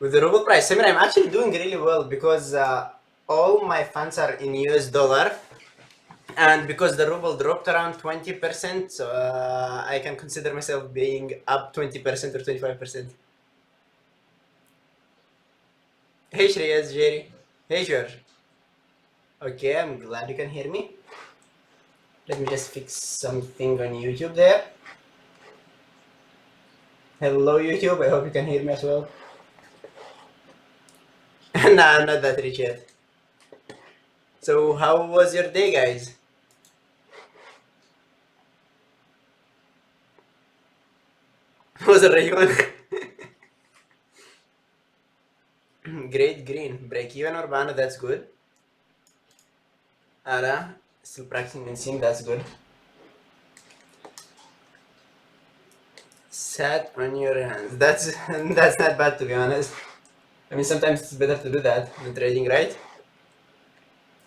With the ruble price, Samir, I'm actually doing really well because all my funds are in US dollar, and because the ruble dropped around 20%, so I can consider myself being up 20% or 25%. Hey Shreyas, Jerry. Hey George. Okay, I'm glad you can hear me. Let me just fix something on YouTube there. Hello YouTube, I hope you can hear me as well. Nah, I'm not that rich yet. So how was your day, guys? Was it Raywan? Great green. Break even Urbana, that's good. Ara, still practicing and seeing, that's good. Sat on your hands. That's that's not bad, to be honest. I mean, sometimes it's better to do that than trading, right?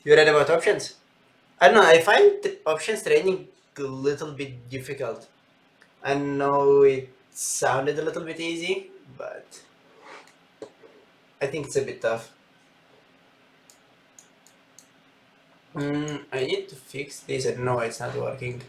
You read about options? I don't know. I find options trading a little bit difficult. I know it sounded a little bit easy, but I think it's a bit tough. I need to fix this. And no, it's not working.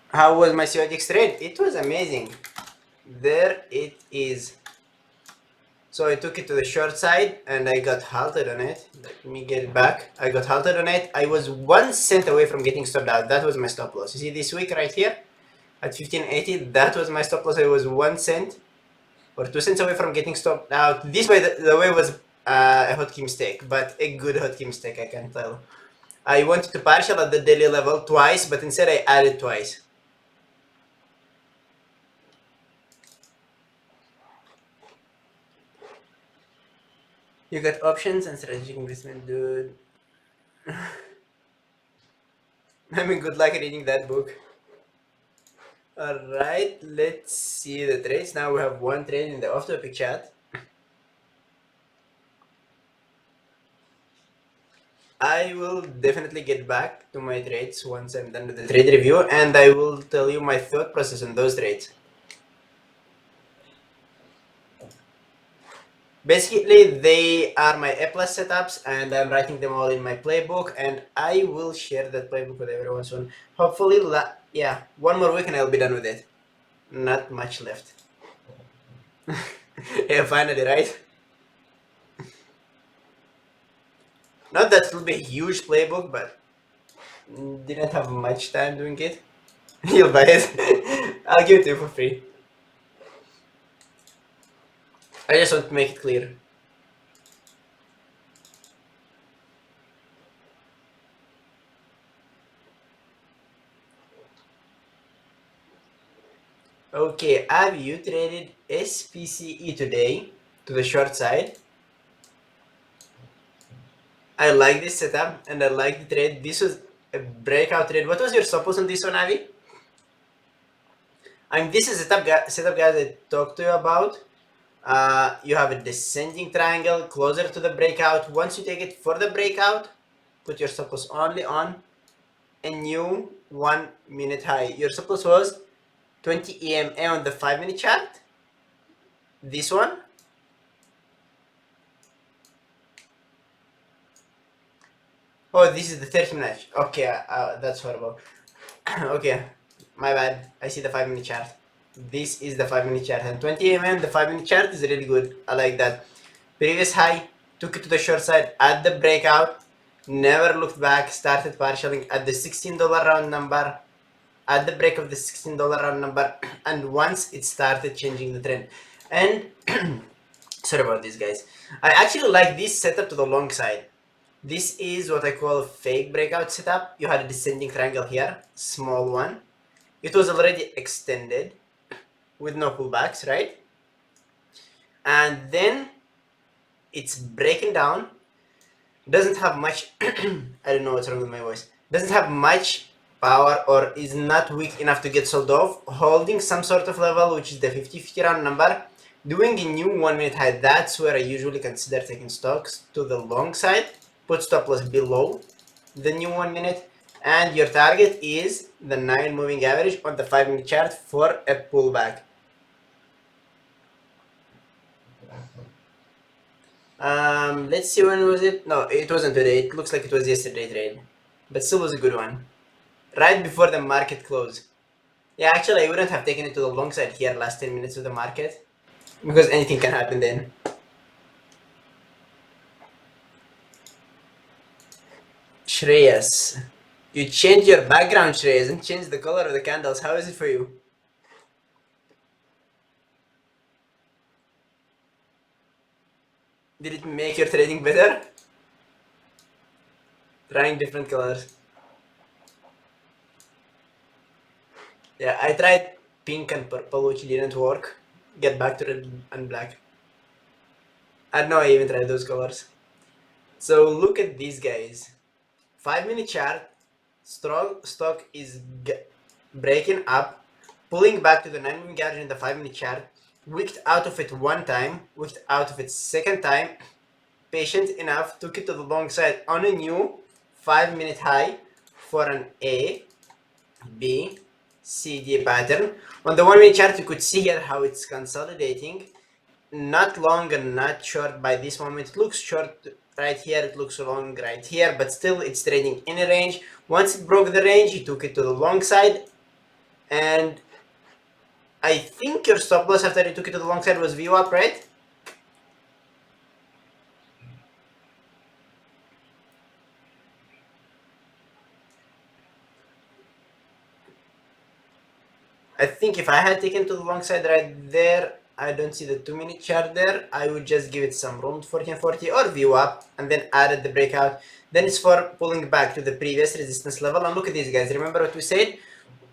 How was my CODX trade? It was amazing. There it is. So I took it to the short side and I got halted on it. Let me get it back. I got halted on it. I was 1 cent away from getting stopped out. That was my stop loss. You see this week right here at 1580? That was my stop loss. I was 1 cent or 2 cents away from getting stopped out. This way, the way was a hotkey mistake, but a good hotkey mistake, I can tell. I wanted to partial at the daily level twice, but instead I added twice. You got options and strategic investment, dude. I mean, good luck reading that book. Alright, let's see the trades. Now we have one trade in the off-topic chat. I will definitely get back to my trades once I'm done with the trade review, and I will tell you my thought process on those trades. Basically, they are my A+ setups, and I'm writing them all in my playbook, and I will share that playbook with everyone soon. Hopefully, yeah, one more week and I'll be done with it. Not much left. Yeah, finally, right? Not that it will be a huge playbook, but didn't have much time doing it. You'll buy it. I'll give it to you for free. I just want to make it clear. Okay, have you traded SPCE today to the short side? I like this setup and I like the trade. This was a breakout trade. What was your suppose on this one, Avi? I mean, this is a setup, guys, I talked to you about. You have a descending triangle closer to the breakout. Once you take it for the breakout, put your suppose only on a new 1 minute high. Your suppose was 20 EMA on the 5-minute chart. This one. Oh, this is the 30-minute. Okay, that's horrible. Okay, my bad. I see the 5-minute chart. This is the 5-minute chart, and 20 mm, the 5-minute chart is really good. I like that. Previous high, took it to the short side at the breakout, never looked back, started partialing at the $16 round number, at the break of the $16 round number, and once it started changing the trend. And sorry about this, guys. I actually like this setup to the long side. This is what I call a fake breakout setup. You had a descending triangle here, small one. It was already extended with no pullbacks, right? And then it's breaking down. Doesn't have much, I don't know what's wrong with my voice. Doesn't have much power or is not weak enough to get sold off. Holding some sort of level, which is the 50-50 round number. Doing a new 1 minute high, that's where I usually consider taking stocks to the long side. Put stop loss below the new 1 minute, and your target is the 9 moving average on the 5 minute chart for a pullback. Let's see, when was it? No, it wasn't today. It looks like it was yesterday trade, but still was a good one. Right before the market closed. Yeah, actually, I wouldn't have taken it to the long side here last 10 minutes of the market because anything can happen then. Shreyas, you change your background, Shreyas, and change the color of the candles. How is it for you? Did it make your trading better? Trying different colors. Yeah, I tried pink and purple, which didn't work. Get back to red and black. I don't know, I even tried those colors. So look at these guys. 5 minute chart, strong stock is breaking up, pulling back to the 9 moving average in the 5 minute chart, wicked out of it one time, wicked out of it second time, patient enough, took it to the long side on a new 5 minute high for an A, B, C, D pattern. On the 1 minute chart, you could see here how it's consolidating. Not long and not short by this moment. It looks short right here, it looks long right here, but still it's trading in a range. Once it broke the range, he took it to the long side, and I think your stop loss after you took it to the long side was view up, right? I think if I had taken to the long side right there, I don't see the 2 minute chart there. I would just give it some room to 1440 or view up and then added the breakout. Then it's for pulling back to the previous resistance level. And look at these guys. Remember what we said?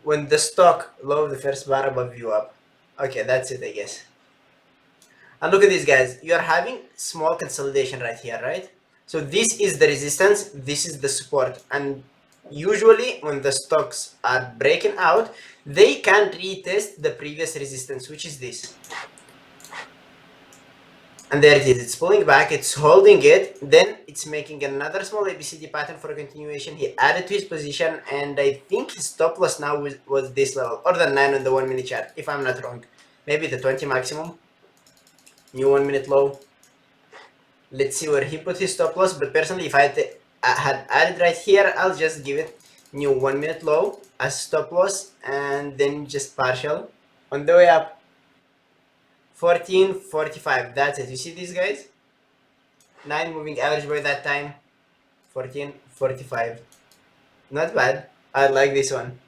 When the stock low the first bar above view up. Okay, that's it, I guess. And look at these guys. You are having small consolidation right here, right? So this is the resistance, this is the support. And usually when the stocks are breaking out, they can retest the previous resistance, which is this. And there it is. It's pulling back, it's holding it, then it's making another small ABCD pattern for a continuation. He added to his position, and I think his stop loss now was this level, or the 9 on the 1 minute chart, if I'm not wrong. Maybe the 20 maximum. New 1 minute low. Let's see where he put his stop loss, but personally, if I had added right here, I'll just give it new 1 minute low as stop loss, and then just partial on the way up. 1445, that's it. You see these guys? 9 moving average by that time. 1445. Not bad. I like this one.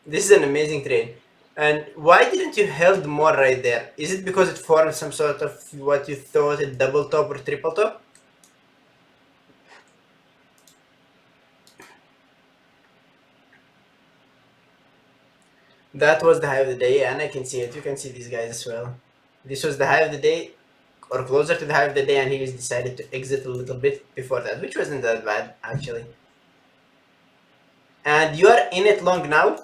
This is an amazing trade. And why didn't you held more right there? Is it because it formed some sort of what you thought a double top or triple top? That was the high of the day, and I can see it. You can see these guys as well. This was the high of the day, or closer to the high of the day, and he just decided to exit a little bit before that, which wasn't that bad, actually. And you are in it long now.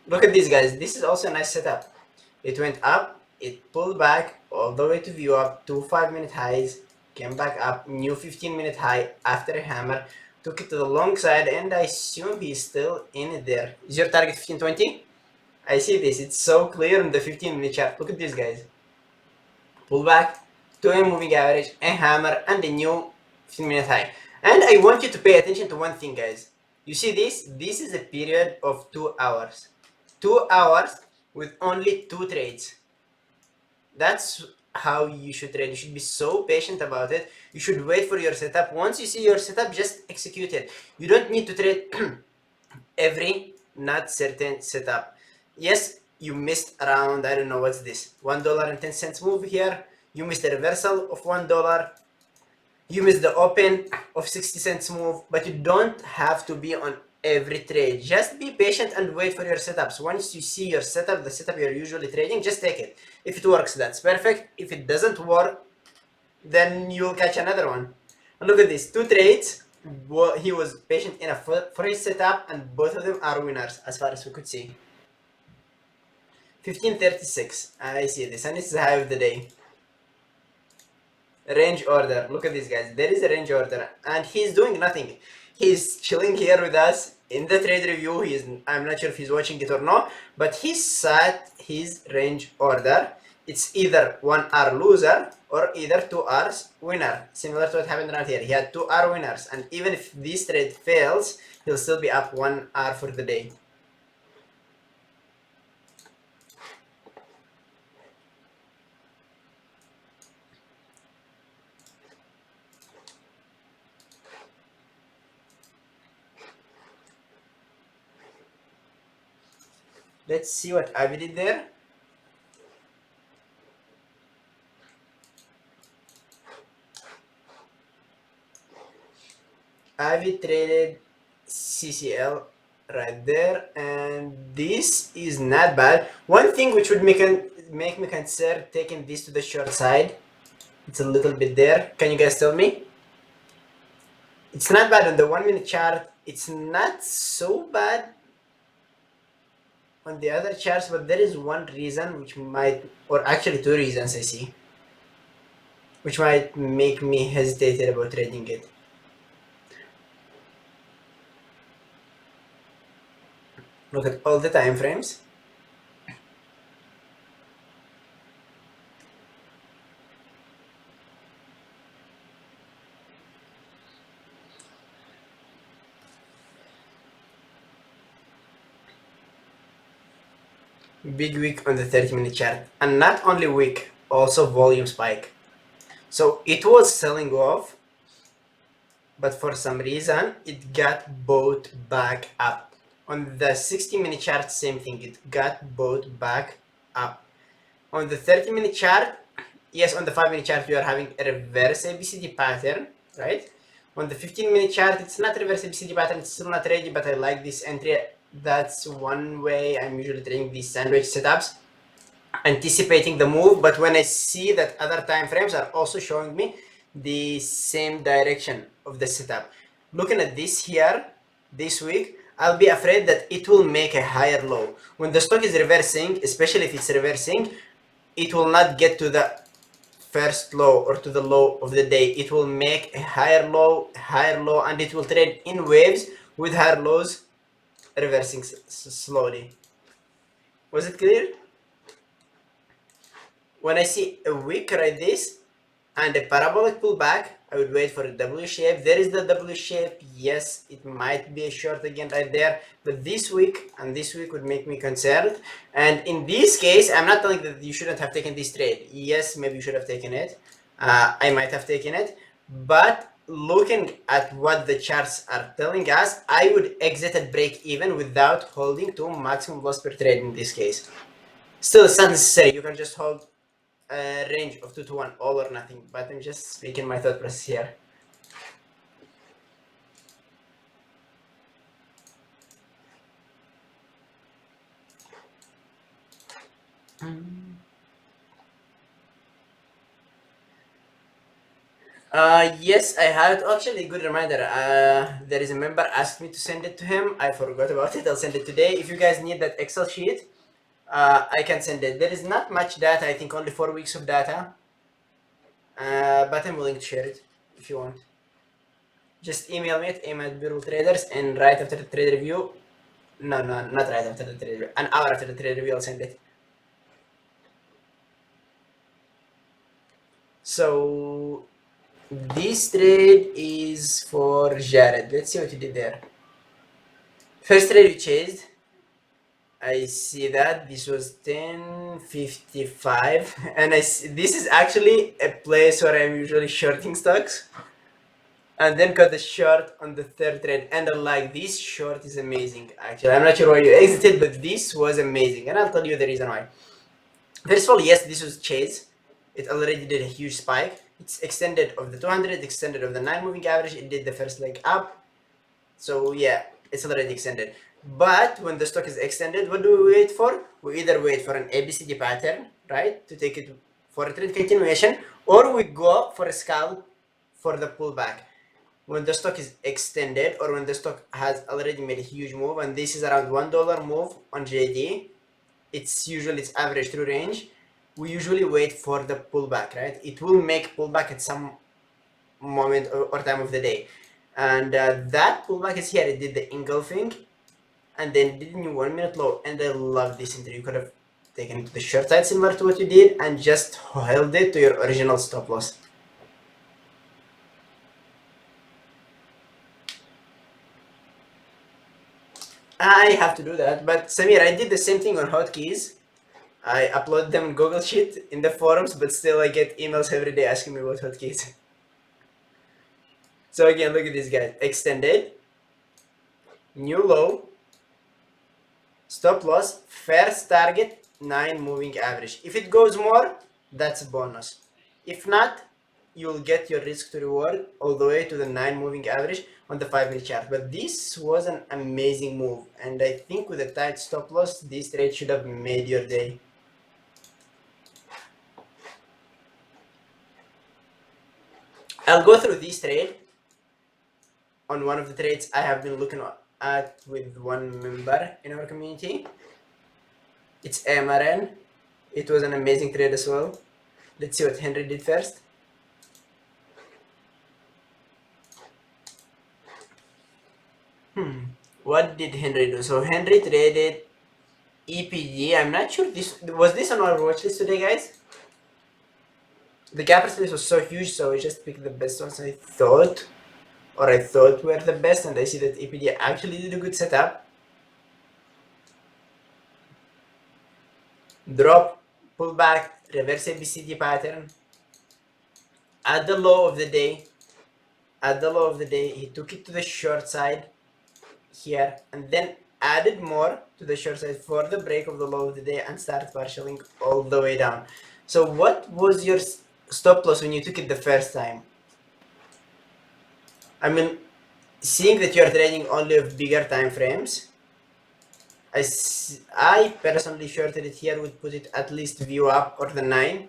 Look at these guys. This is also a nice setup. It went up, it pulled back all the way to view up, 2 5-minute highs, came back up, new 15-minute high after a hammer, took it to the long side, and I assume he's still in it there. Is your target 1520? I see this. It's so clear in the 15-minute chart. Look at these guys. Pull back, 2 moving average, a hammer, and a new 15-minute high. And I want you to pay attention to one thing, guys. You see this? This is a period of 2 hours. 2 hours with only 2 trades. That's how you should trade. You should be so patient about it. You should wait for your setup. Once you see your setup, just execute it. You don't need to trade every not certain setup. Yes, you missed around, I don't know what's this, $1.10 move here. You missed the reversal of $1. You missed the open of 60 cents move, but you don't have to be on every trade. Just be patient and wait for your setups. Once you see your setup, the setup you're usually trading, just take it. If it works, that's perfect. If it doesn't work, then you'll catch another one. And look at this, 2 trades, he was patient enough for his setup, and both of them are winners as far as we could see. 1536. I see this, and it's the high of the day. Range order. Look at these guys. There is a range order, and he's doing nothing. He's chilling here with us in the trade review. I'm not sure if he's watching it or not, but he set his range order. It's either 1 hour loser or either 2 hours winner. Similar to what happened right here. He had 2 hour winners, and even if this trade fails, he'll still be up 1 hour for the day. Let's see what Avi did there. Avi traded CCL right there, and this is not bad. One thing which would make me consider taking this to the short side, it's a little bit there. Can you guys tell me? It's not bad on the 1 minute chart. It's not so bad on the other charts, but there is one reason which might, or actually 2 reasons I see, which might make me hesitate about trading it. Look at all the time frames. Big week on the 30-minute chart, and not only week, also volume spike. So it was selling off, but for some reason it got bought back up. On the 60-minute chart, same thing, it got bought back up. On the 30-minute chart, yes, on the 5-minute chart we are having a reverse ABCD pattern, right? On the 15-minute chart, it's not reverse ABCD pattern, it's still not ready, but I like this entry. That's one way I'm usually trading these sandwich setups, anticipating the move. But when I see that other time frames are also showing me the same direction of the setup, looking at this here this week, I'll be afraid that it will make a higher low. When the stock is reversing, especially if it's reversing, it will not get to the first low or to the low of the day. It will make a higher low, and it will trade in waves with higher lows, reversing slowly. Was it clear? When I see a wick like this and a parabolic pullback, I would wait for a W shape. There is the W shape. Yes, it might be a short again right there, but this week and this week would make me concerned. And in this case, I'm not telling that you shouldn't have taken this trade. Yes, maybe you should have taken it. I might have taken it, but looking at what the charts are telling us, I would exit at break even without holding to maximum loss per trade in this case. Still, it's not necessary. You can just hold a range of 2 to 1, all or nothing, but I'm just speaking my thought process here. Yes, I had actually a good reminder. There is a member asked me to send it to him. I forgot about it. I'll send it today. If you guys need that Excel sheet, I can send it. There is not much data. I think only 4 weeks of data. But I'm willing to share it if you want. Just email me at aim@BeerulTraders, and right after the trade review, no, not right after the trade review, an hour after the trade review, I'll send it. So this trade is for Jared. Let's see what he did there. First trade we chased. I see that this was 10.55, and this is actually a place where I'm usually shorting stocks, and then got the short on the third trade. And I like this short is amazing. Actually, I'm not sure why you exited, but this was amazing, and I'll tell you the reason why. First of all, yes, this was chase. It already did a huge spike. It's extended of the 200, extended of the 9 moving average. It did the first leg up. So yeah, it's already extended. But when the stock is extended, what do we wait for? We either wait for an ABCD pattern, right, to take it for a trend continuation, or we go for a scalp for the pullback. when the stock is extended or when the stock has already made a huge move, and this is around $1 move on JD, it's usually its average through range. We usually wait for the pullback, right? It will make pullback at some moment or time of the day, and that pullback is here. It did the engulfing, and then it did new 1 minute low, and I love this entry. You could have taken it to the short side similar to what you did and just held it to your original stop loss. I have to do that, but Samir, I did the same thing on hotkeys. I upload them in Google Sheet in the forums, but still I get emails every day asking me about hotkeys. So again, look at this guy. Extended, new low, stop loss, first target, 9 moving average. If it goes more, that's a bonus. If not, you'll get your risk to reward all the way to the 9 moving average on the 5-minute chart. But this was an amazing move, and I think with a tight stop loss, this trade should have made your day. I'll go through this trade on one of the trades I have been looking at with one member in our community. It's MRN. It was an amazing trade as well. Let's see what Henry did first. What did Henry do? So Henry traded EPG. I'm not sure this was on our watch list today, guys. The gap list was so huge, so I just picked the best ones I thought were the best, and I see that EPG actually did a good setup. Drop, pullback, reverse ABCD pattern. At the low of the day, he took it to the short side here, and then added more to the short side for the break of the low of the day and started partialing all the way down. So what was your stop loss when you took it the first time? I mean, seeing that you're trading only of bigger time frames, I personally shorted it here, would put it at least view up or the 9.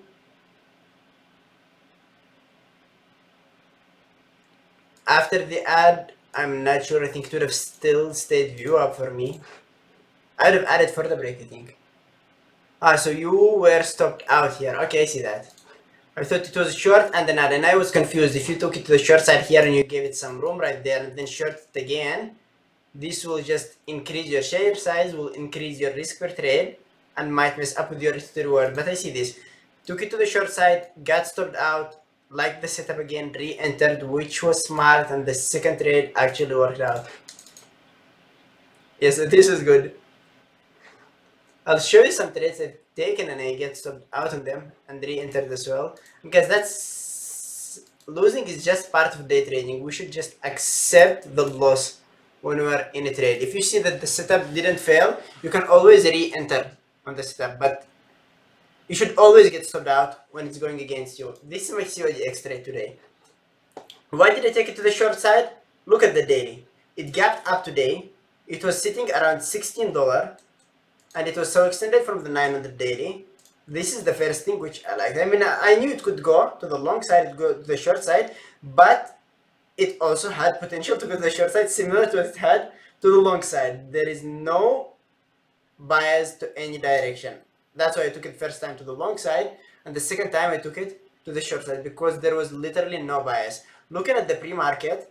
After the add, I'm not sure. I think it would have still stayed view up for me. I would have added for the break, I think. So you were stopped out here. Okay, I see that. I thought it was short and then add, and I was confused. If you took it to the short side here and you gave it some room right there and then short it again, this will just increase your share size, will increase your risk per trade, and might mess up with your risk to reward. But I see this. Took it to the short side, got stopped out, liked the setup again, re-entered, which was smart, and the second trade actually worked out. Yes, this is good. I'll show you some trades I've taken and I get stopped out on them and re-entered as well, because that's losing is just part of day trading. We should just accept the loss when we are in a trade. If you see that the setup didn't fail, you can always re-enter on the setup, but you should always get stopped out when it's going against you. This is my CODX trade today. Why did I take it to the short side? Look at the daily. It gapped up today. It was sitting around $16, and it was so extended from the 900 daily. This is the first thing which I liked. I mean, I knew it could go to the long side, go to the short side, but it also had potential to go to the short side, similar to what it had to the long side. There is no bias to any direction. That's why I took it first time to the long side, and the second time I took it to the short side, because there was literally no bias. Looking at the pre-market,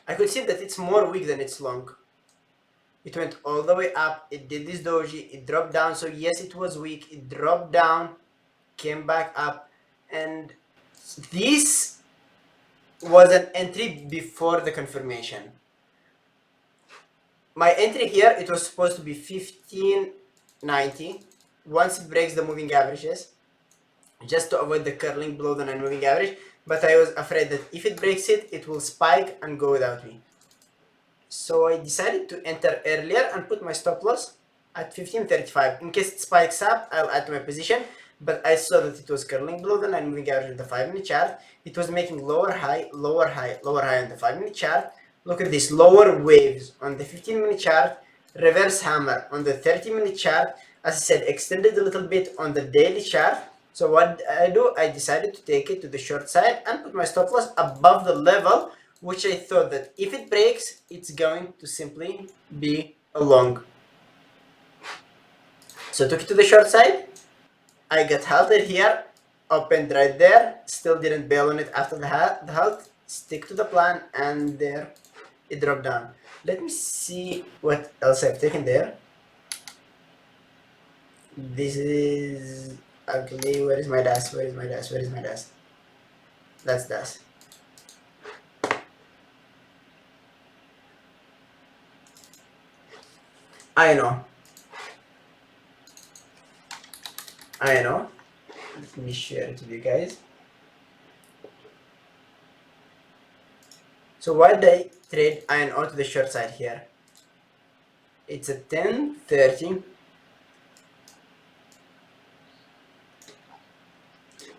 I could see that it's more weak than it's long. It went all the way up, it did this doji, it dropped down, so yes, it was weak, it dropped down, came back up, and this was an entry before the confirmation. My entry here, it was supposed to be 1590 once it breaks the moving averages, just to avoid the curling below the 9 moving average, but I was afraid that if it breaks it, it will spike and go without me. So I decided to enter earlier and put my stop loss at 1535. In case it spikes up, I'll add to my position, but I saw that it was curling below the 9 moving average on the 5-minute chart. It was making lower high, lower high, lower high on the 5-minute chart. Look at this, lower waves on the 15-minute chart, reverse hammer on the 30-minute chart. As I said, extended a little bit on the daily chart, So what I do, I decided to take it to the short side and put my stop loss above the level, which I thought that if it breaks, it's going to simply be a long. So I took it to the short side. I got halted here, opened right there, still didn't bail on it after the halt, stick to the plan, and there it dropped down. Let me see what else I've taken there. This is ugly. Where is my dash? Where is my dash? Where is my dash? That's dash. I know. I know. Let me share it with you guys. So why did I trade iron ore to the short side here? It's a 10.30.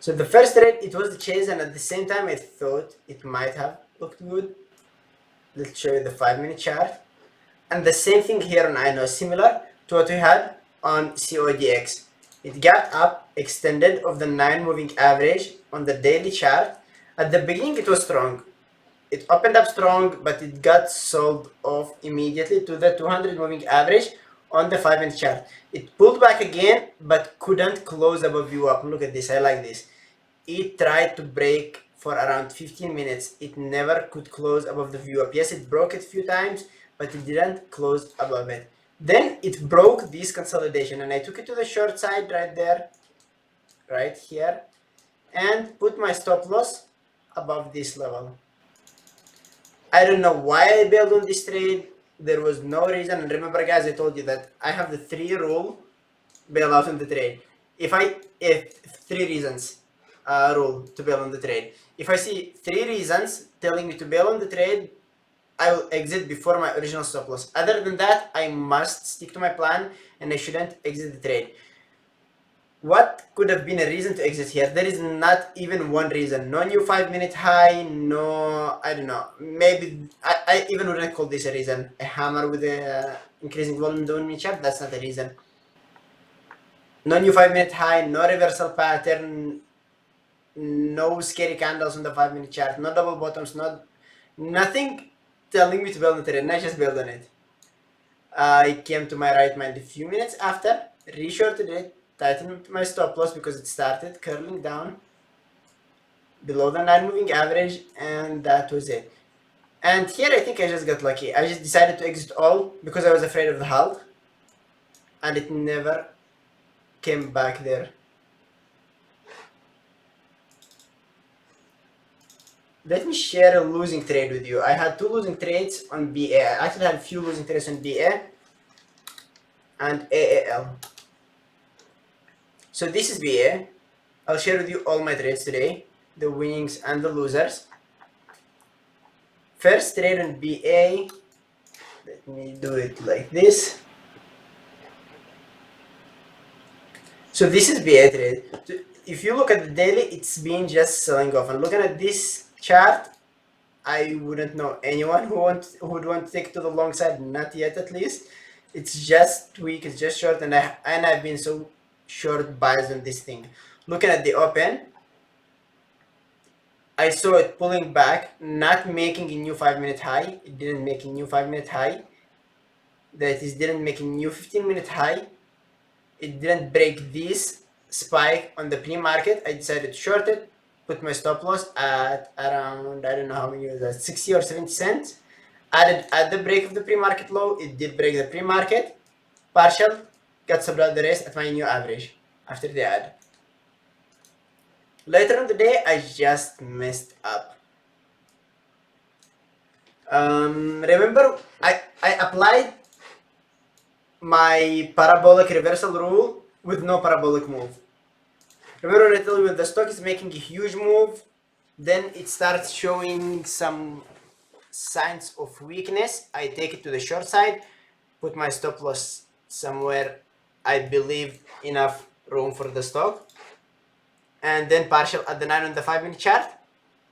So the first trade, it was the chase, and at the same time I thought it might have looked good. Let's show you the 5-minute chart. And the same thing here on iron ore, similar to what we had on CODX. It got up, extended of the 9 moving average on the daily chart. At the beginning it was strong. It opened up strong, but it got sold off immediately to the 200 moving average on the 5-minute chart. It pulled back again, but couldn't close above view up. Look at this, I like this. It tried to break for around 15 minutes. It never could close above the view up. Yes, it broke it a few times, but it didn't close above it. Then it broke this consolidation, and I took it to the short side right there, right here, and put my stop loss above this level. I don't know why I bailed on this trade. There was no reason. And remember, guys, I told you that I have the 3 rule bail out on the trade. If 3 reasons rule to bail on the trade. If I see 3 reasons telling me to bail on the trade, I will exit before my original stop loss. Other than that, I must stick to my plan and I shouldn't exit the trade. What could have been a reason to exit here? There is not even one reason. No new 5-minute high, no, I don't know. Maybe, I even wouldn't call this a reason. A hammer with a increasing volume down in chart, that's not a reason. No new 5-minute high, no reversal pattern, no scary candles on the 5-minute chart, no double bottoms, nothing telling me to build on the trade, and I just build on it. I came to my right mind a few minutes after, reshorted it, tightened my stop loss because it started curling down below the 9 moving average, and that was it. And here I think I just got lucky. I just decided to exit all because I was afraid of the halt, and it never came back there. Let me share a losing trade with you. I had 2 losing trades on BA. I actually had a few losing trades on BA and AAL. So this is BA. I'll share with you all my trades today, the winnings and the losers. First trade on BA, let me do it like this. So this is BA trade. If you look at the daily, it's been just selling off. And looking at this chart, I wouldn't know anyone who would want to take it to the long side, not yet at least. It's just weak, it's just short, and I've been so short buys on this thing. Looking at the open, I saw it pulling back, not making a new 5-minute high. It didn't make a new 5-minute high. That is, didn't make a new 15-minute high. It didn't break this spike on the pre-market. I decided to short it, put my stop loss at around, I don't know how many was that, 60 or 70 cents. Added at the break of the pre-market low. It did break the pre-market. Partial, got subbed out the rest at my new average after the add. Later in the day, I just messed up. Remember, I applied my parabolic reversal rule with no parabolic move. Remember when I told you when the stock is making a huge move, then it starts showing some signs of weakness. I take it to the short side, put my stop loss somewhere I believe enough room for the stock, and then partial at the 9 on the 5-minute chart.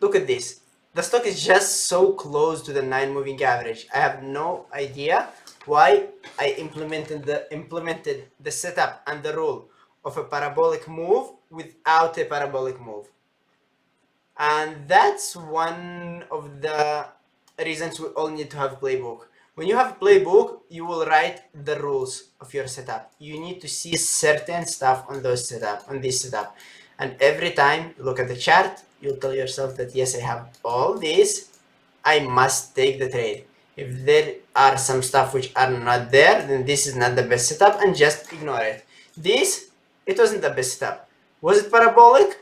Look at this. The stock is just so close to the 9 moving average. I have no idea why I implemented the setup and the rule of a parabolic move without a parabolic move. And that's one of the reasons we all need to have playbook. When you have playbook, you will write the rules of your setup. You need to see certain stuff on this setup. And every time you look at the chart, you'll tell yourself that yes, I have all this, I must take the trade. If there are some stuff which are not there, then this is not the best setup and just ignore it. It wasn't the best setup. Was it parabolic?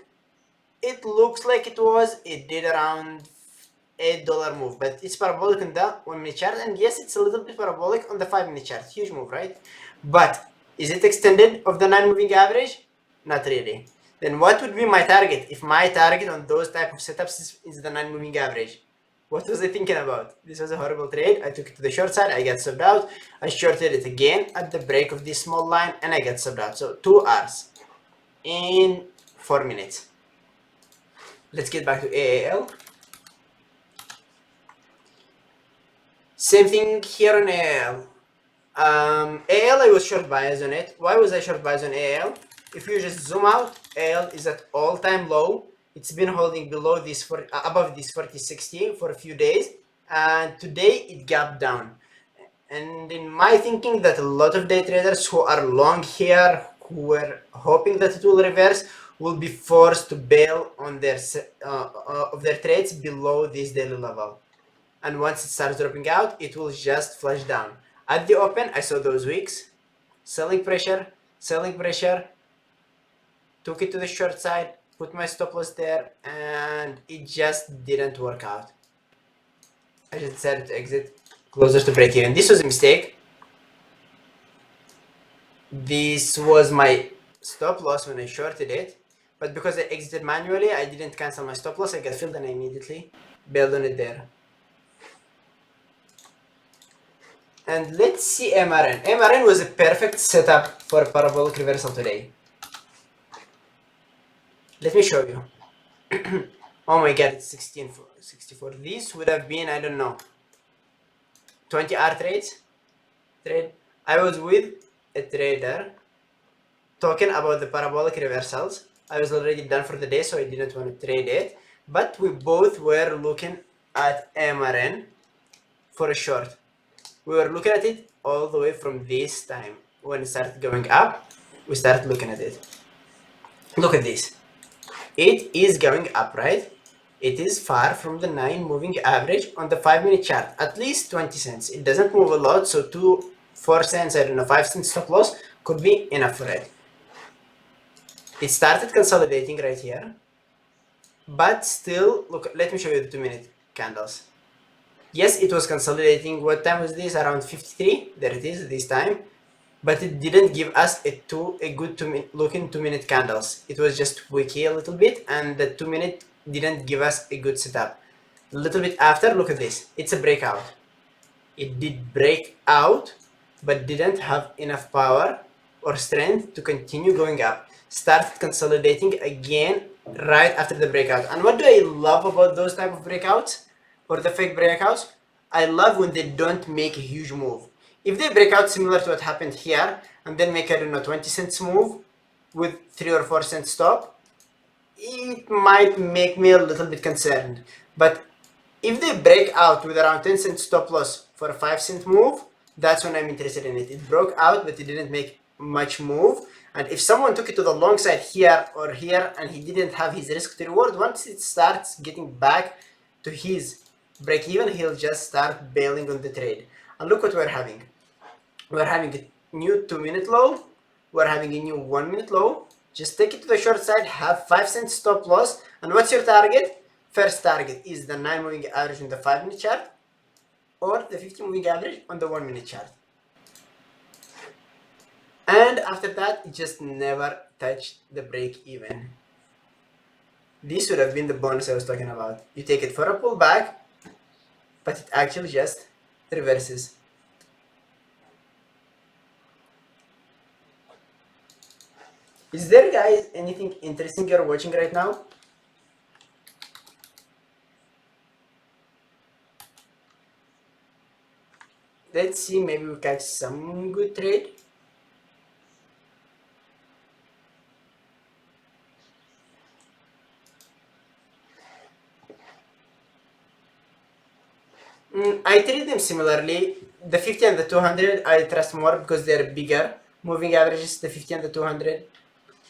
It looks like it was. It did around $8 move, but it's parabolic on the 1 minute chart, and yes, it's a little bit parabolic on the 5 minute chart. Huge move, right? But is it extended of the 9 moving average? Not really. Then what would be my target? If my target on those type of setups is the 9 moving average, what was I thinking about? This was a horrible trade. I took it to the short side. I got subbed out. I shorted it again at the break of this small line, and I got subbed out. So 2 hours in 4 minutes. Let's get back to AAL. Same thing here on AAL. AAL, I was short bias on it. Why was I short bias on AAL? If you just zoom out, AAL is at all-time low. It's been holding below this above this 4060 for a few days, and today it gapped down. And in my thinking, that a lot of day traders who are long here, who were hoping that it will reverse, will be forced to bail on their of their trades below this daily level. And once it starts dropping out, it will just flush down. At the open, I saw those wicks, selling pressure, took it to the short side, put my stop loss there, and it just didn't work out. I just decided to exit closer to break even. This was a mistake. This was my stop loss when I shorted it, but because I exited manually, I didn't cancel my stop loss. I got filled and I immediately bailed on it there. And let's see MRN. MRN was a perfect setup for parabolic reversal today. Let me show you. Oh my god, it's 64. This would have been, I don't know, 20 hour trade. I was with a trader talking about the parabolic reversals. I was already done for the day, so I didn't want to trade it. But we both were looking at MRN for a short. We were looking at it all the way from this time. When it started going up, we started looking at it. Look at this. It is going up, right? It is far from the 9 moving average on the 5 minute chart, at least 20 cents. It doesn't move a lot, so 4 cents, I don't know, 5 cents stop loss could be enough for it. It started consolidating right here, but still, look, let me show you the 2 minute candles. Yes, it was consolidating. What time was this? Around 53. There it is, this time. But it didn't give us a good looking 2 minute candles. It was just wiki a little bit, and the 2 minute didn't give us a good setup. A little bit after, look at this. It's a breakout. It did break out, but didn't have enough power or strength to continue going up. Started consolidating again right after the breakout. And what do I love about those type of breakouts? Or the fake breakouts? I love when they don't make a huge move. If they break out similar to what happened here, and then make, I don't know, 20 cents move with 3 or 4 cent stop, it might make me a little bit concerned. But if they break out with around 10 cent stop loss for a 5 cent move, that's when I'm interested in it. It broke out, but it didn't make much move. And if someone took it to the long side here or here, and he didn't have his risk to reward, once it starts getting back to his break even, he'll just start bailing on the trade. And look what we're having. We're having a new 2 minute low. We're having a new 1 minute low. Just take it to the short side, have 5 cent stop loss. And what's your target? First target is the 9 moving average on the 5 minute chart, or the 50 moving average on the 1 minute chart. And after that, it just never touched the break even. This would have been the bonus I was talking about. You take it for a pullback, but it actually just reverses. Is there, guys, anything interesting you're watching right now? Let's see, maybe we catch some good trade. I treat them similarly. The 50 and the 200 I trust more because they're bigger. Moving averages, the 50 and the 200.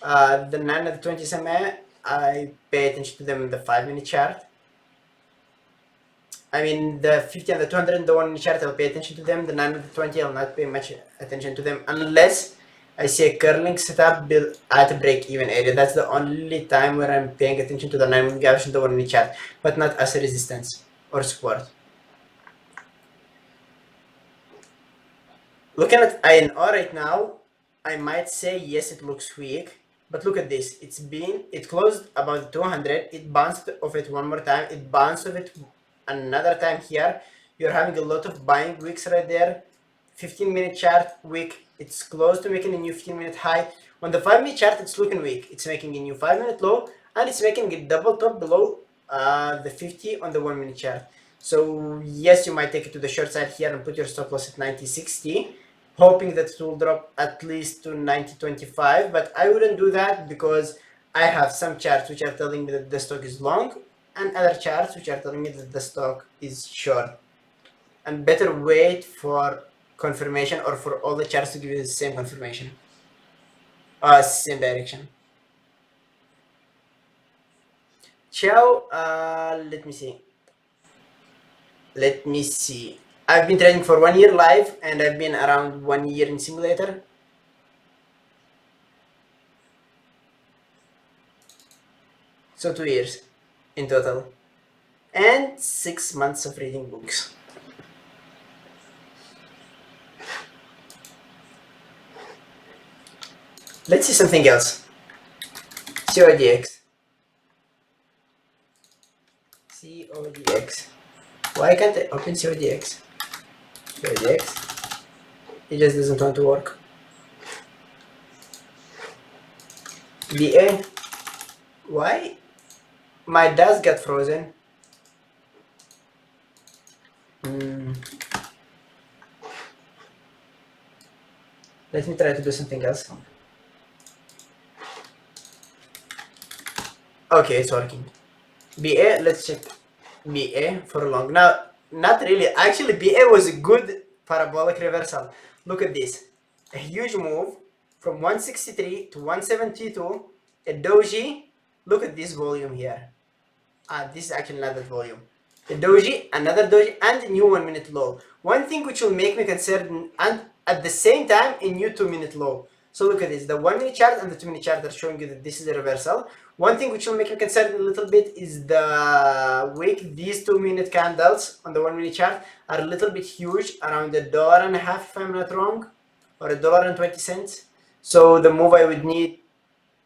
The 9 and the 20 SMA, I pay attention to them in the 5-minute chart. I mean, the 50 and the 200 and the 1-minute chart, I'll pay attention to them. The 9 and the 20, I'll not pay much attention to them unless I see a curling setup built at a break-even area. That's the only time where I'm paying attention to the 9-minute average and the 1-minute chart, but not as a resistance or support. Looking at INR right now, I might say yes, it looks weak, but look at this. It closed about 200, it bounced off it one more time, it bounced off it another time here. You're having a lot of buying wicks right there. 15-minute chart wick, it's close to making a new 15-minute high. On the 5-minute chart, it's looking weak. It's making a new 5-minute low, and it's making a double top below the 50 on the 1-minute chart. So yes, you might take it to the short side here and put your stop loss at 90.60, hoping that it will drop at least to 90.25, but I wouldn't do that because I have some charts which are telling me that the stock is long and other charts which are telling me that the stock is short. And better wait for confirmation or for all the charts to give you the same confirmation. Same direction. Ciao, let me see. Let me see. I've been trading for 1 year live and I've been around 1 year in simulator. So 2 years in total. And 6 months of reading books. Let's see something else. CODX. CODX. Why can't I open CODX? CODX. It just doesn't want to work. BA. Why? My DAS got frozen. Let me try to do something else. Okay, it's working. BA, let's check BA for long. Now, not really. Actually, BA was a good parabolic reversal. Look at this. A huge move from 163 to 172. A doji. Look at this volume here. This is actually not that volume. A doji, another doji, and a new 1-minute low. One thing which will make me concerned, and at the same time, a new 2-minute low. So look at this. The 1-minute chart and the 2-minute chart are showing you that this is a reversal. One thing which will make me concerned a little bit is the wick. These 2-minute candles on the 1-minute chart are a little bit huge, around $1.50 if I'm not wrong, or $1.20. So the move I would need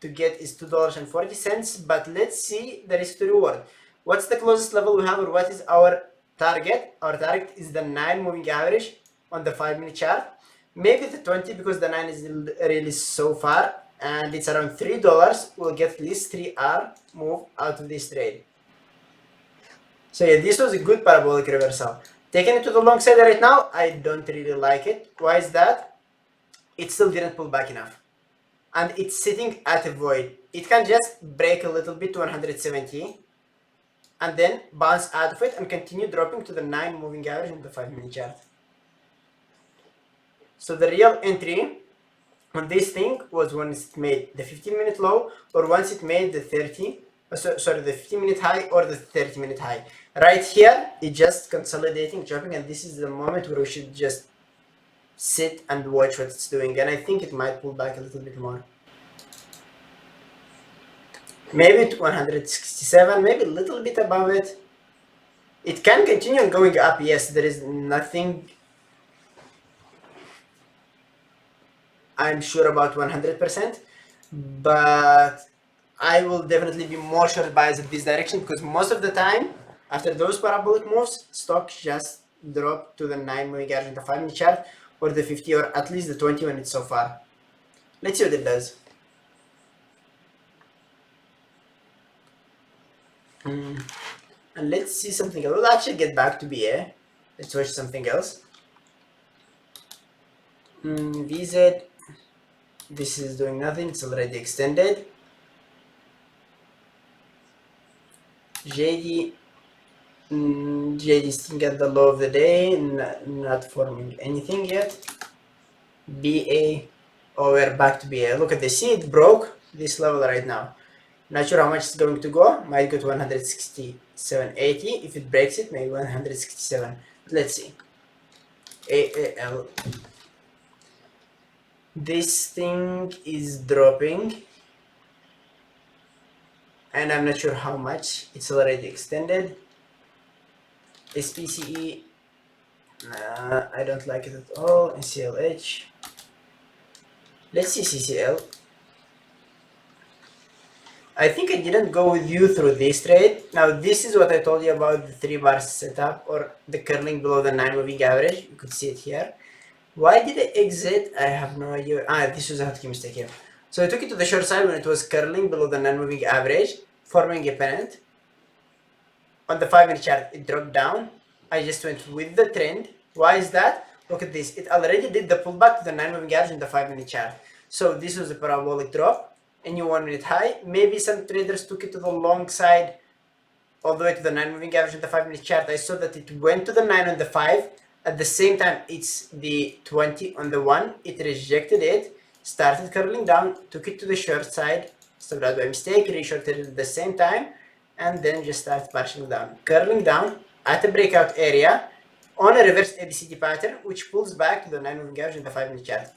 to get is $2.40, but let's see the risk to reward. What's the closest level we have, or what is our target? Our target is the 9 moving average on the 5-minute chart. Maybe the 20 because the 9 is really so far and it's around $3. We'll get at least 3R move out of this trade. So yeah, this was a good parabolic reversal. Taking it to the long side right now, I don't really like it. Why is that? It still didn't pull back enough. And it's sitting at a void. It can just break a little bit to 170 and then bounce out of it and continue dropping to the 9 moving average in the 5-minute chart. So the real entry on this thing was when it made the 15-minute low, or once it made the the 15-minute high or the 30-minute high. Right here, it's just consolidating, dropping, and this is the moment where we should just sit and watch what it's doing. And I think it might pull back a little bit more. Maybe to 167, maybe a little bit above it. It can continue going up, yes, there is nothing I'm sure about 100%, but I will definitely be more short biased in this direction because most of the time, after those parabolic moves, stocks just drop to the 9 moving average in the 5-minute chart, or the 50, or at least the 20 when it's so far. Let's see what it does. And let's see something else. We'll actually get back to BA. Let's watch something else. VZ. This is doing nothing. It's already extended. JD. JD staying at the low of the day, not forming anything yet. BA, oh, we're back to BA. Look at this, see, it broke this level right now. Not sure how much it's going to go. Might go to 167.80. If it breaks it, maybe 167. Let's see. AAL. This thing is dropping, and I'm not sure how much. It's already extended. SPCE, nah, I don't like it at all. NCLH. Let's see CCL. I think I didn't go with you through this trade. Now this is what I told you about the 3 bar setup or the curling below the 9 moving average. You could see it here. Why did I exit? I have no idea. This was a hotkey mistake here. So I took it to the short side when it was curling below the 9 moving average, forming a pennant. On the 5-minute chart, it dropped down. I just went with the trend. Why is that? Look at this. It already did the pullback to the 9 moving average in the 5-minute chart. So this was a parabolic drop, a new 1-minute high. Maybe some traders took it to the long side all the way to the 9 moving average in the 5-minute chart. I saw that it went to the 9 on the 5. At the same time, it's the 20 on the 1. It rejected it, started curling down, took it to the short side, stopped out by mistake, reshorted it at the same time, and then just started partially down. Curling down at a breakout area on a reverse ABCD pattern, which pulls back to the 9 moving average in the 5-minute chart.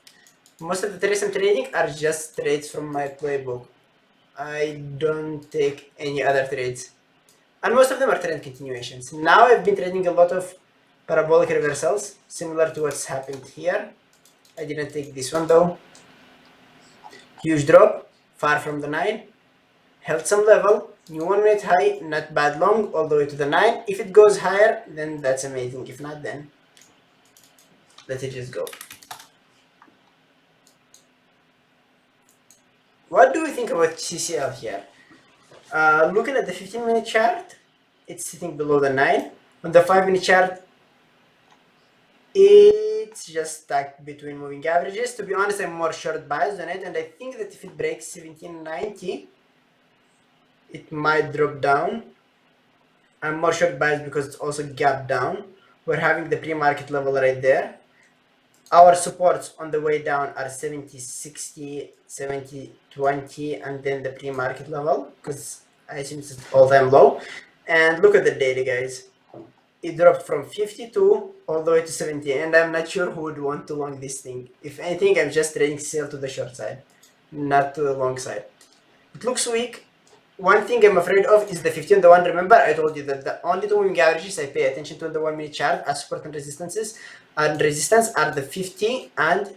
Most of the trades I'm trading are just trades from my playbook. I don't take any other trades. And most of them are trend continuations. Now I've been trading a lot of parabolic reversals, similar to what's happened here. I didn't take this one though. Huge drop, far from the 9. Held some level, new 1-minute high, not bad long, all the way to the 9. If it goes higher, then that's amazing. If not, then let it just go. What do we think about CCL here? Looking at the 15-minute chart, it's sitting below the 9. On the 5-minute chart, it's just stuck between moving averages. To be honest, I'm more short biased on it, and I think that if it breaks 1790, it might drop down. I'm more short biased because it's also gapped down. We're having the pre-market level right there. Our supports on the way down are 70-60, 70-20, and then the pre-market level, because I assume it's all-time low. And look at the daily, guys. It dropped from 52 all the way to 70, and I'm not sure who would want to long this thing. If anything, I'm just trading sell to the short side, not to the long side. It looks weak. One thing I'm afraid of is the 50 on the 1. Remember, I told you that the only 2 moving averages I pay attention to in the 1-minute chart as support and resistance are the 50 and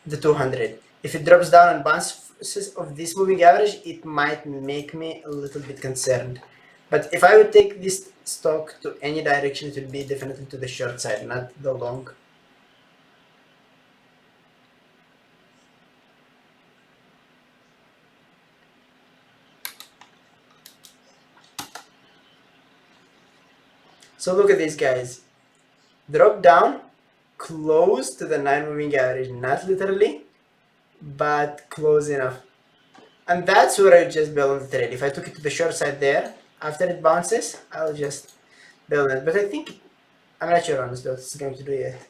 the 200. If it drops down and bounces of this moving average, it might make me a little bit concerned. But if I would take this stock to any direction, it would be definitely to the short side, not the long. So look at these guys. Drop down, close to the 9 moving average, not literally, but close enough. And that's where I just build the trade. If I took it to the short side there, after it bounces, I'll just build it. But I think, I'm not sure honestly what it's going to do yet.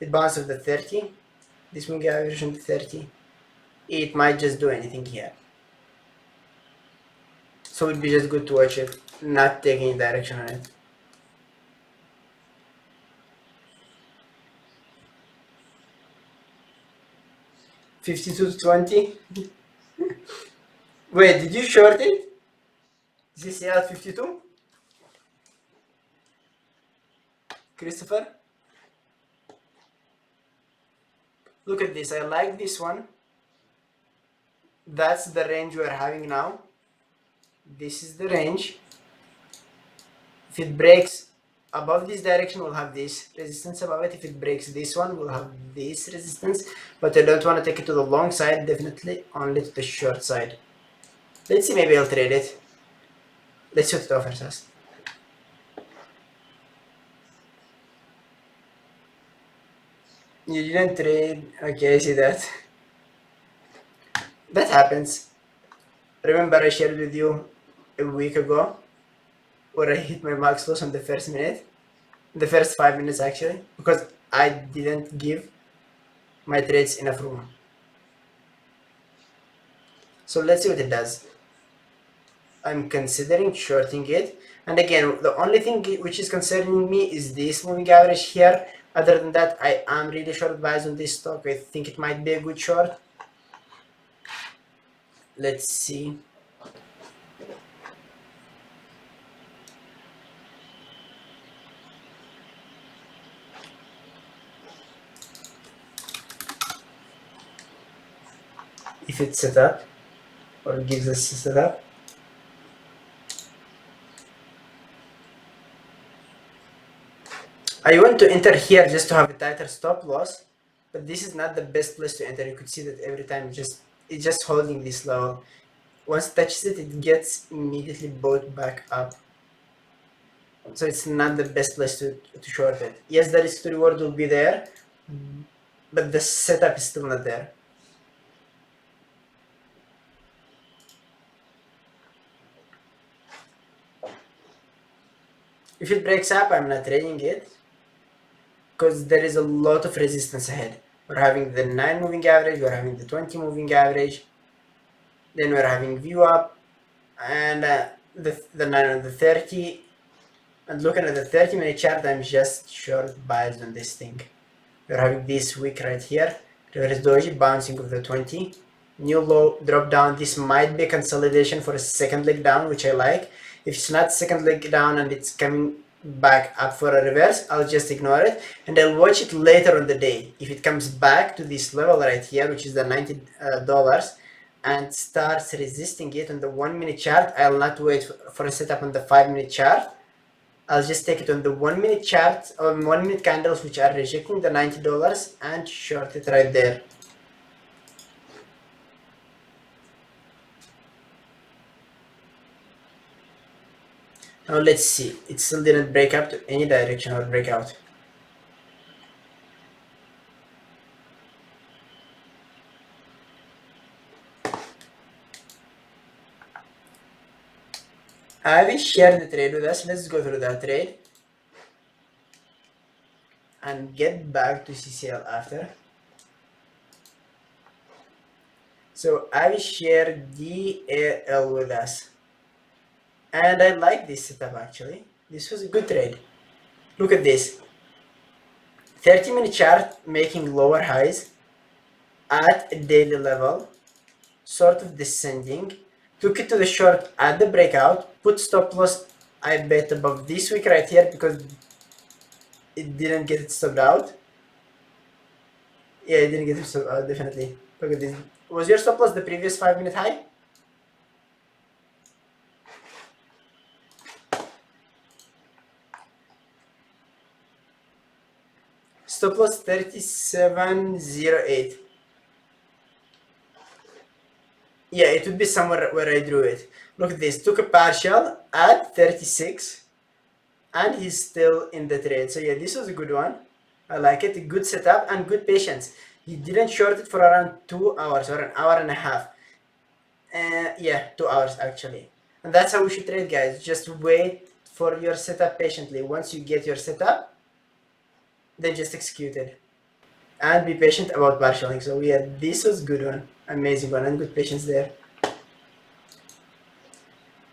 It bounces the 30, this moving average on the 30. It might just do anything here. So it'd be just good to watch it, not take any direction on it. $52.20. Wait, did you short it? Is this at 52? Christopher? Look at this, I like this one. That's the range we're having now. This is the range. If it breaks above this direction, we'll have this resistance above it. If it breaks this one, we'll have this resistance. But I don't want to take it to the long side, definitely only to the short side. Let's see, maybe I'll trade it. Let's see what it offers us. You didn't trade. Okay, I see that. That happens. Remember I shared with you a week ago where I hit my max loss on the first minute, the first 5 minutes actually, because I didn't give my trades enough room. So let's see what it does. I'm considering shorting it, and again, the only thing which is concerning me is this moving average here. Other than that, I am really short bias on this stock. I think it might be a good short. Let's see. If it's set up or gives us a setup. I want to enter here just to have a tighter stop loss, but this is not the best place to enter. You could see that every time it's just holding this level. Once it touches it, it gets immediately bought back up. So it's not the best place to short it. Yes, the risk to reward will be there, but the setup is still not there. If it breaks up, I'm not trading it because there is a lot of resistance ahead. We're having the 9 moving average, we're having the 20 moving average, then we're having view up, and the 9 on the 30. And looking at the 30-minute chart, I'm just short biased on this thing. We're having this wick right here, reverse doji, bouncing of the 20. New low, drop down. This might be a consolidation for a second leg down, which I like. If it's not second leg down and it's coming back up for a reverse, I'll just ignore it and I'll watch it later on the day. If it comes back to this level right here, which is the $90, and starts resisting it on the 1-minute chart, I'll not wait for a setup on the 5-minute chart. I'll just take it on the 1-minute chart, or 1-minute candles which are rejecting the $90 and short it right there. Now let's see, it still didn't break up to any direction or breakout. I will share the trade with us. Let's go through that trade and get back to CCL after. So I will share DAL with us. And I like this setup actually. This was a good trade. Look at this. 30-minute chart making lower highs at a daily level, sort of descending. Took it to the short at the breakout, put stop loss, I bet, above this wick right here because it didn't get it stopped out. Yeah, it didn't get it stopped out, definitely. Look at this. Was your stop loss the previous 5-minute high? Stop loss 37.08. Yeah, it would be somewhere where I drew it. Look at this. Took a partial at 36 and he's still in the trade. So yeah, this was a good one. I like it. A good setup and good patience. He didn't short it for around 2 hours or an hour and a half. Yeah, 2 hours actually. And that's how we should trade, guys. Just wait for your setup patiently. Once you get your setup, then just execute it. And be patient about partialing. So yeah, this was good one. Amazing one and good patience there.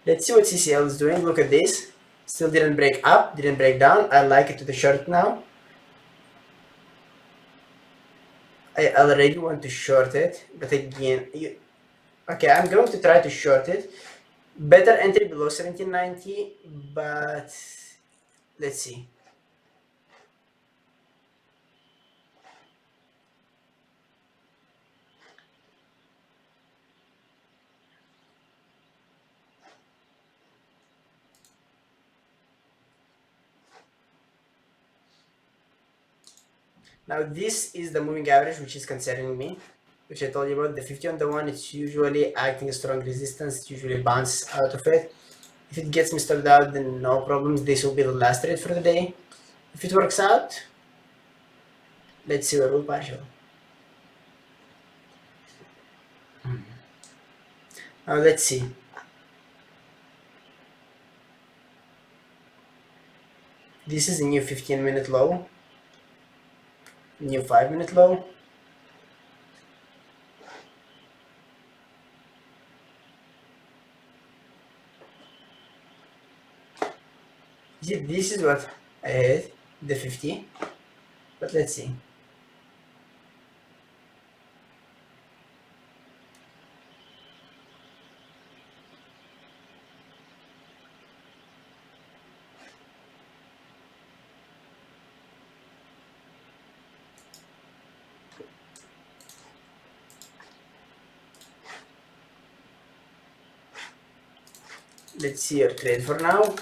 Let's see what CCL is doing. Look at this. Still didn't break up, didn't break down. I like it to the short now. I already want to short it, but again, okay, I'm going to try to short it. Better entry below 1790, but let's see. Now this is the moving average, which is concerning me, which I told you about. The 50 on the one, it's usually acting a strong resistance. It usually bounces out of it. If it gets me stopped out, then no problems. This will be the last trade for the day. If it works out, let's see where we'll partial. Now, let's see. This is a new 15-minute low, new 5-minute low. See, this is what I had, the 50, but let's see. Let's see your trade for now.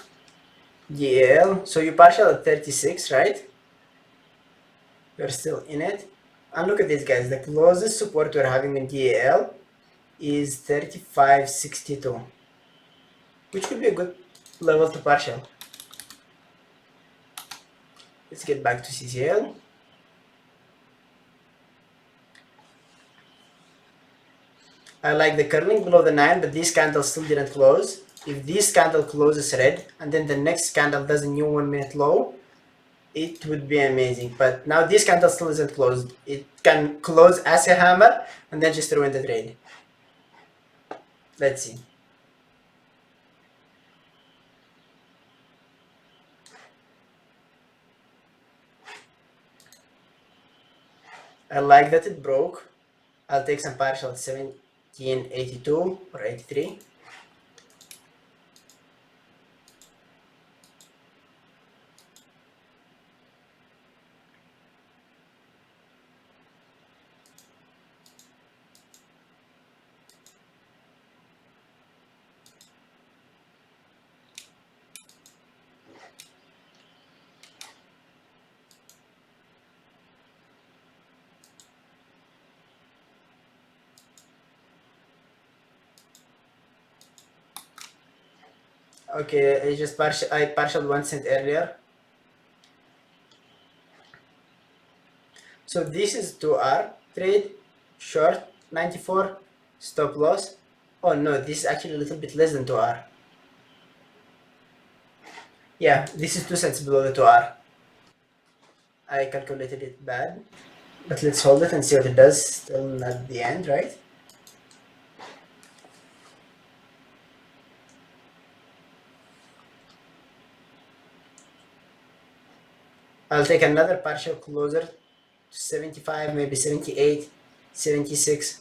DL, so you partial at 36, right? You're still in it. And look at this, guys. The closest support we're having in DAL is 35.62, which could be a good level to partial. Let's get back to CCL. I like the curling below the 9, but this candle still didn't close. If this candle closes red, and then the next candle does a new 1-minute low, it would be amazing. But now this candle still isn't closed. It can close as a hammer, and then just ruin the trade. Let's see. I like that it broke. I'll take some partial at 1782 or 83. Okay, I partial 1 cent earlier. So this is 2R trade, short 94, stop loss. Oh no, this is actually a little bit less than 2R. Yeah, this is 2 cents below the 2R. I calculated it bad, but let's hold it and see what it does. Still not the end, right? I'll take another partial closer to 75, maybe 78, 76.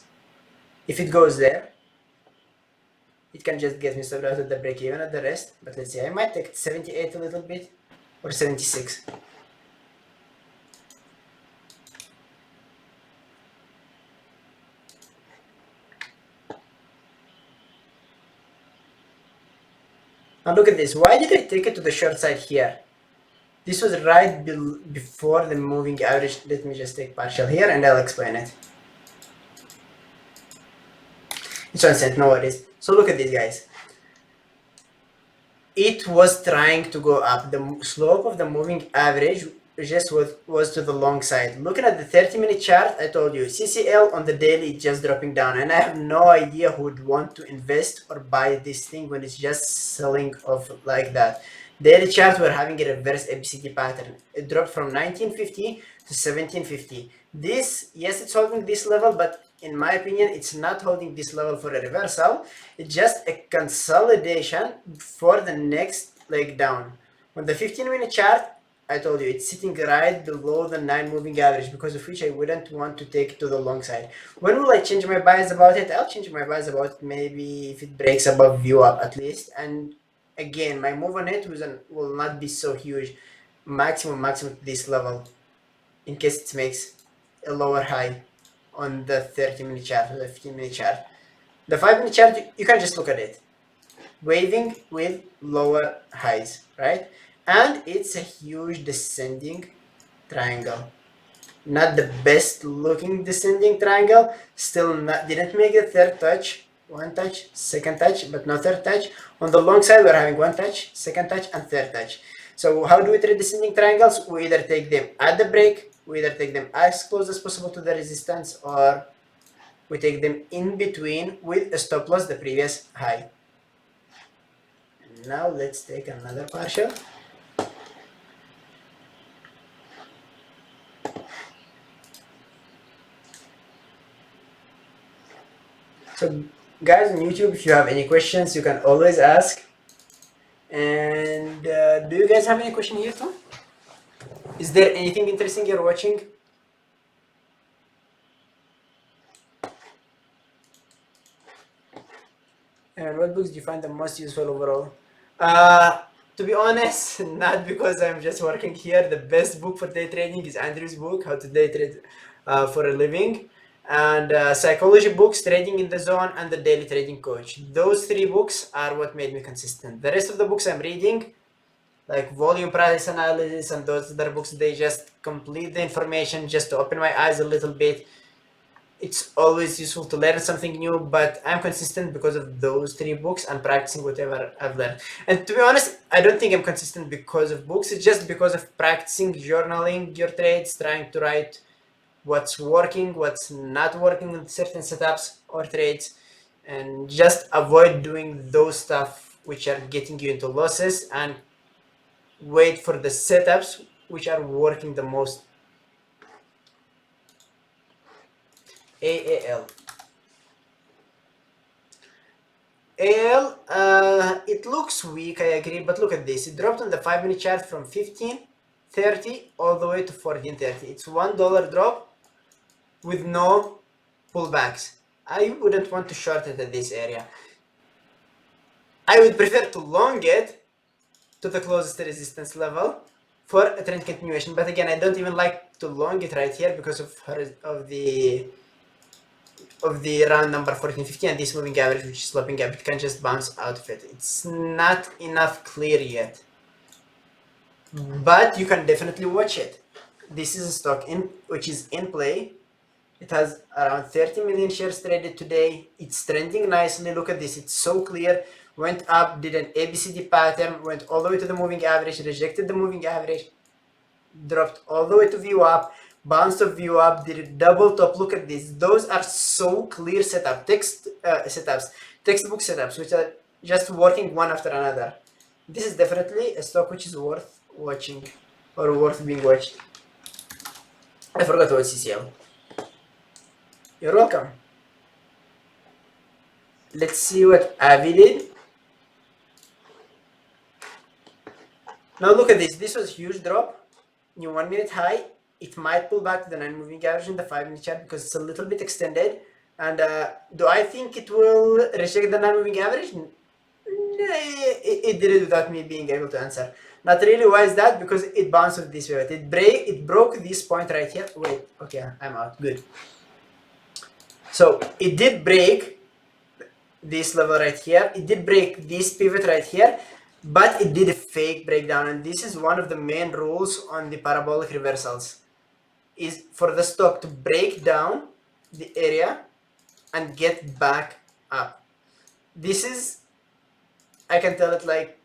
If it goes there, it can just get me stopped out at the break even at the rest. But let's see, I might take 78 a little bit or 76. Now look at this. Why did I take it to the short side here? This was right before the moving average. Let me just take partial here and I'll explain it. It's 1 cent, no worries. So look at this, guys. It was trying to go up. The slope of the moving average just was to the long side. Looking at the 30-minute chart, I told you CCL on the daily is just dropping down, and I have no idea who would want to invest or buy this thing when it's just selling off like that. Daily chart, we're having a reverse ABCD pattern. It dropped from 1950 to 1750. This, yes, it's holding this level, but in my opinion, it's not holding this level for a reversal. It's just a consolidation for the next leg down. On the 15-minute chart, I told you it's sitting right below the 9 moving average, because of which I wouldn't want to take it to the long side. When will I change my bias about it? I'll change my bias about it maybe if it breaks above view up at least. And again, my move on it will not be so huge. Maximum to this level, in case it makes a lower high on the 30-minute chart or the 15-minute chart. The 5-minute chart, you can just look at it. Waving with lower highs, right? And it's a huge descending triangle. Not the best looking descending triangle. Still didn't make a third touch. One touch, second touch, but no third touch. On the long side, we're having one touch, second touch, and third touch. So how do we trade descending triangles? We either take them at the break, we either take them as close as possible to the resistance, or we take them in between with a stop loss the previous high. Now let's take another partial. So guys on YouTube, if you have any questions, you can always ask. And do you guys have any question here too? Is there anything interesting you're watching? And what books do you find the most useful overall? To be honest, not because I'm just working here. The best book for day trading is Andrew's book, How to Day Trade for a Living, and psychology books, Trading in the Zone, and the Daily Trading Coach. Those three books are what made me consistent. The rest of the books I'm reading, like volume price analysis and those other books, they just complete the information just to open my eyes a little bit. It's always useful to learn something new, but I'm consistent because of those three books and practicing whatever I've learned. And to be honest, I don't think I'm consistent because of books. It's just because of practicing, journaling your trades, trying to write what's working, what's not working with certain setups or trades, and just avoid doing those stuff which are getting you into losses and wait for the setups which are working the most. AAL. AL, it looks weak, I agree, but look at this. It dropped on the 5-minute chart from 15.30 all the way to 14.30. It's $1 drop with no pullbacks. I wouldn't want to short it at this area. I would prefer to long it to the closest resistance level for a trend continuation. But again, I don't even like to long it right here because of the round number 1450 and this moving average, which is sloping up. It can just bounce out of it. It's not enough clear yet, but you can definitely watch it. This is a stock which is in play. It has around 30 million shares traded today. It's trending nicely. Look at this. It's so clear. Went up, did an ABCD pattern, went all the way to the moving average, rejected the moving average, dropped all the way to view up, bounced off view up, did a double top. Look at this. Those are so clear setups, textbook setups, which are just working one after another. This is definitely a stock which is worth watching or worth being watched. I forgot what CCL. You're welcome. Let's see what Avi did. Now look at this. This was a huge drop. New 1 minute high. It might pull back to the 9 moving average in the 5-minute chart because it's a little bit extended. And do I think it will reject the 9 moving average? It did it without me being able to answer. Not really. Why is that? Because it bounced this way. It broke this point right here. Wait, okay, I'm out. Good. So it did break this level right here. It did break this pivot right here, but it did a fake breakdown. And this is one of the main rules on the parabolic reversals, is for the stock to break down the area and get back up. This is, I can tell it like,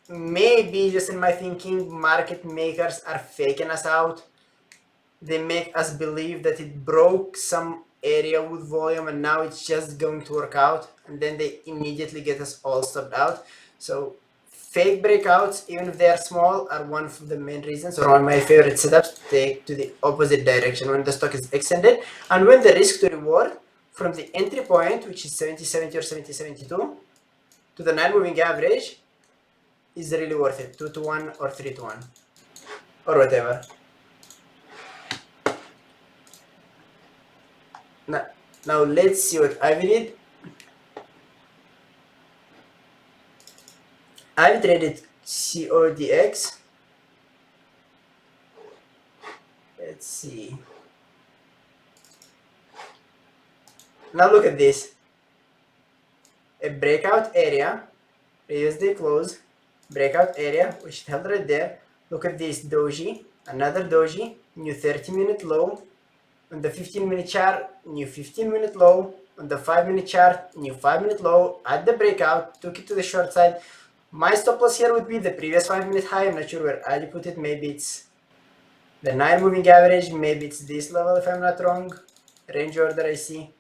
maybe just in my thinking, market makers are faking us out. They make us believe that it broke some area with volume and now it's just going to work out, and then they immediately get us all stopped out. So fake breakouts, even if they are small, are one of the main reasons, or one of my favorite setups to take to the opposite direction when the stock is extended, and when the risk to reward from the entry point, which is 70.70 or 70.72, to the 9 moving average is really worth it. 2-to-1 or 3-to-1 or whatever. Now let's see what Ivy did. Ivy traded CODX. Let's see. Now look at this. A breakout area, previous day close, breakout area, which it held right there. Look at this doji, another doji, new 30-minute low. On the 15-minute chart, new 15-minute low. On the 5-minute chart, new 5-minute low. At the breakout, took it to the short side. My stop loss here would be the previous 5-minute high. I'm not sure where I put it. Maybe it's the 9 moving average. Maybe it's this level if I'm not wrong. Range order I see,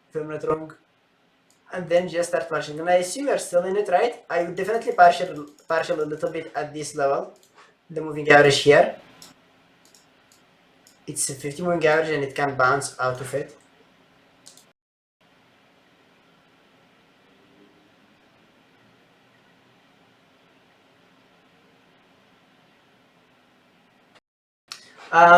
if I'm not wrong. And then just start partial. And I assume you're still in it, right? I would definitely partial a little bit at this level. The moving average here. It's a 50 moving average and it can bounce out of it. Um,